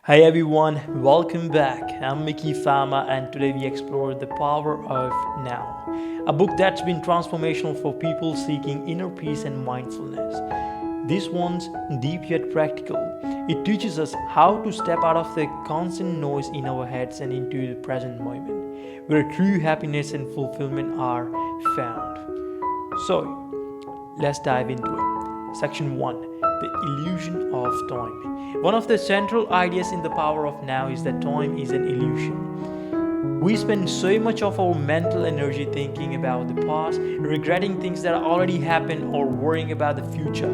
Hi everyone, welcome back. I'm Miki Farmer and today we explore The Power of Now, a book that's been transformational for people seeking inner peace and mindfulness. This one's deep yet practical. It teaches us how to step out of the constant noise in our heads and into the present moment, where true happiness and fulfillment are found. So, let's dive into it. Section 1: The Illusion of Time. One of the central ideas in The Power of Now is that time is an illusion. We spend so much of our mental energy thinking about the past, regretting things that already happened, or worrying about the future.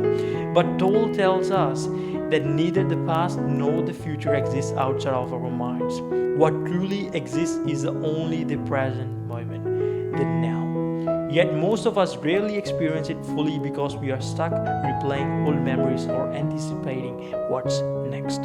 But Tolle tells us that neither the past nor the future exists outside of our minds. What truly exists is only the present moment, the now. Yet most of us rarely experience it fully because we are stuck replaying old memories or anticipating what's next.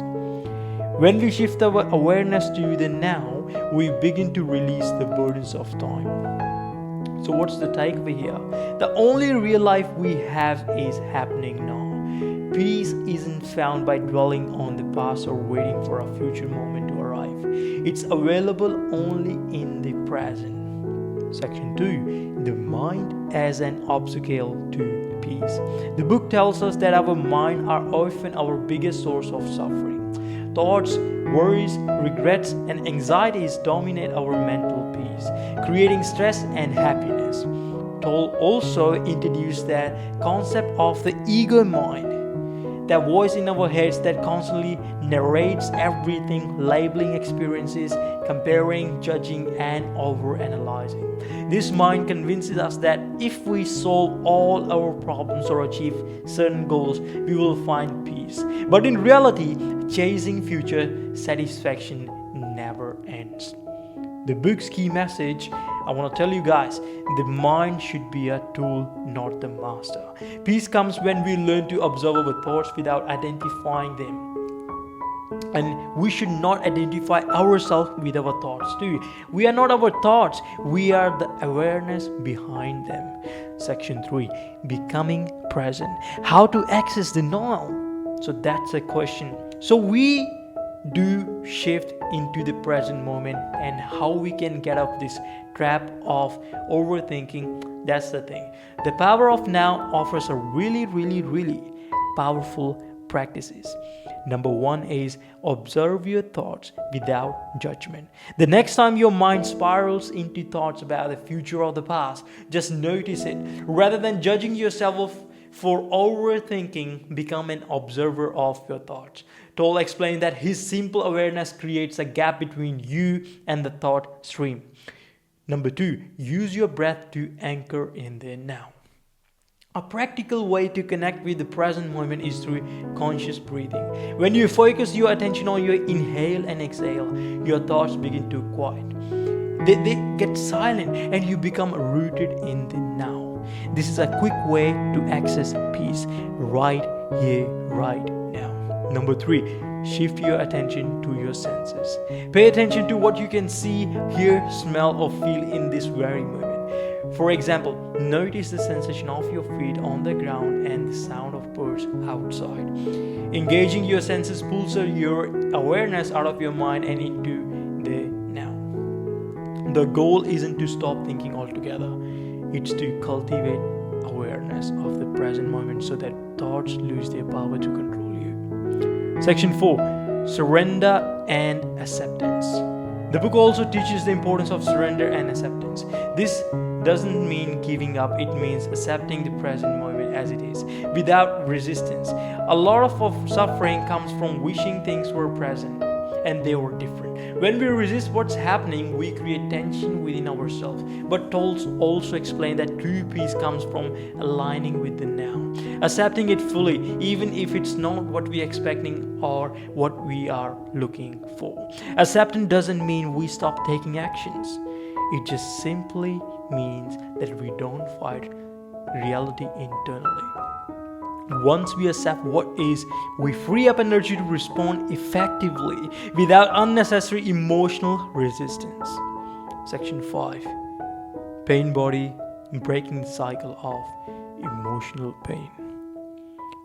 When we shift our awareness to the now, we begin to release the burdens of time. So what's the takeaway here? The only real life we have is happening now. Peace isn't found by dwelling on the past or waiting for a future moment to arrive. It's available only in the present. Section 2: The Mind as an Obstacle to Peace. The book tells us that our mind are often our biggest source of suffering. Thoughts, worries, regrets, and anxieties dominate our mental peace, creating stress and happiness. Tolle also introduced that concept of the ego mind, that voice in our heads that constantly narrates everything, labeling experiences, comparing, judging, and overanalyzing. This mind convinces us that if we solve all our problems or achieve certain goals, we will find peace. But in reality, chasing future satisfaction never ends. The book's key message, I want to tell you guys, the mind should be a tool, not the master. Peace comes when we learn to observe our thoughts without identifying them. And we should not identify ourselves with our thoughts too. We are not our thoughts, we are the awareness behind them. Section 3: Becoming Present. How to access the now? So that's a question. So we do shift into the present moment, and how we can get out of this trap of overthinking, that's the thing. The Power of Now offers a really powerful practices. Number 1 is observe your thoughts without judgment. The next time your mind spirals into thoughts about the future or the past, just notice it. Rather than judging yourself for overthinking, become an observer of your thoughts. Tolle explained that his simple awareness creates a gap between you and the thought stream. Number 2, use your breath to anchor in the now. A practical way to connect with the present moment is through conscious breathing. When you focus your attention on your inhale and exhale, your thoughts begin to quiet. They get silent and you become rooted in the now. This is a quick way to access peace right here, right now. Number 3, shift your attention to your senses. Pay attention to what you can see, hear, smell, or feel in this very moment. For example, notice the sensation of your feet on the ground and the sound of birds outside. Engaging your senses pulls your awareness out of your mind and into the now. The goal isn't to stop thinking altogether. It's to cultivate awareness of the present moment so that thoughts lose their power to control you. Section 4: Surrender and Acceptance. The book also teaches the importance of surrender and acceptance. This doesn't mean giving up, it means accepting the present moment as it is, without resistance. A lot of suffering comes from wishing things were present and they were different. When we resist what's happening, we create tension within ourselves. But Tolle also explained that true peace comes from aligning with the now, accepting it fully, even if it's not what we're expecting or what we are looking for. Acceptance doesn't mean we stop taking actions. It just simply means that we don't fight reality internally. Once we accept what is, we free up energy to respond effectively without unnecessary emotional resistance. Section 5: Pain Body, Breaking the Cycle of Emotional Pain.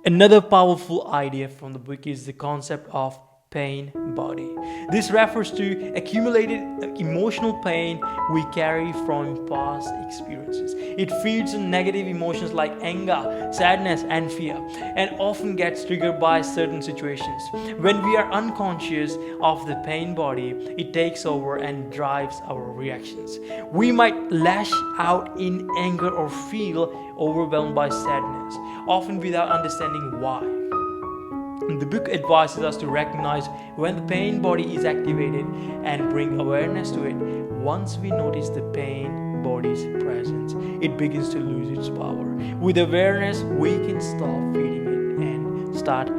Another powerful idea from the book is the concept of pain body. This refers to accumulated emotional pain we carry from past experiences. It feeds on negative emotions like anger, sadness, and fear, and often gets triggered by certain situations. When we are unconscious of the pain body, it takes over and drives our reactions. We might lash out in anger or feel overwhelmed by sadness, often without understanding why. The book advises us to recognize when the pain body is activated and bring awareness to it. Once we notice the pain body's presence, it begins to lose its power. With awareness, we can stop feeding it and start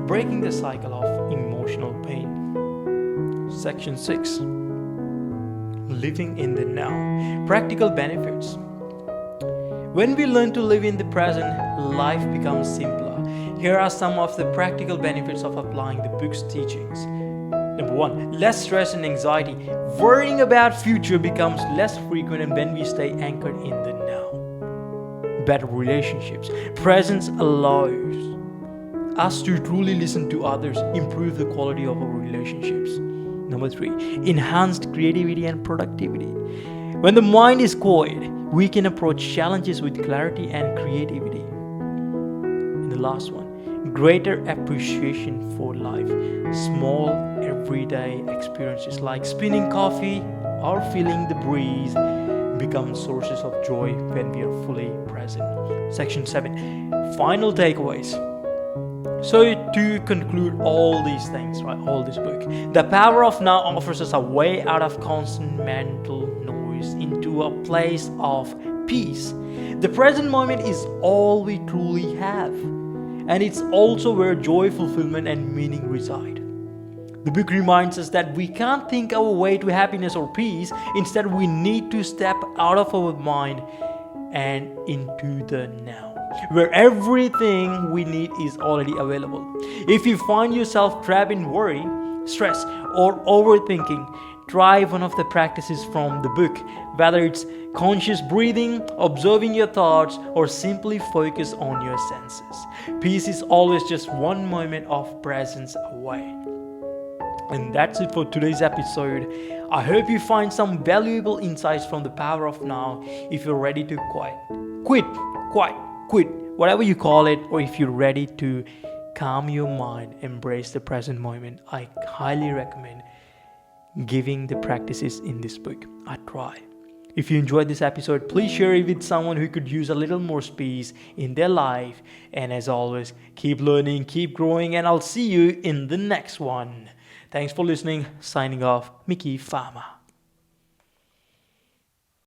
breaking the cycle of emotional pain. Section 6. Living in the now. Practical benefits. When we learn to live in the present, life becomes simpler. Here are some of the practical benefits of applying the book's teachings. Number 1, less stress and anxiety. Worrying about future becomes less frequent when we stay anchored in the now. Better relationships. Presence allows us to truly listen to others, improve the quality of our relationships. Number 3, enhanced creativity and productivity. When the mind is quiet, we can approach challenges with clarity and creativity. And the last one, greater appreciation for life. Small, everyday experiences like spilling coffee or feeling the breeze become sources of joy when we are fully present. Section 7, final takeaways. So to conclude all these things, right, all this book, the power of now offers us a way out of constant mental noise into a place of peace. The present moment is all we truly have, and it's also where joy, fulfillment, and meaning reside. The book reminds us that we can't think our way to happiness or peace. Instead, we need to step out of our mind and into the now, where everything we need is already available. If you find yourself trapped in worry, stress, or overthinking, try one of the practices from the book, whether it's conscious breathing, observing your thoughts, or simply focus on your senses. Peace is always just one moment of presence away. And that's it for today's episode. I hope you find some valuable insights from the power of now. If you're ready to quit, whatever you call it, or if you're ready to calm your mind, embrace the present moment, I highly recommend giving the practices in this book a try. If you enjoyed this episode, please share it with someone who could use a little more space in their life. And as always, keep learning, keep growing, and I'll see you in the next one. Thanks for listening. Signing off, Miki Farmer.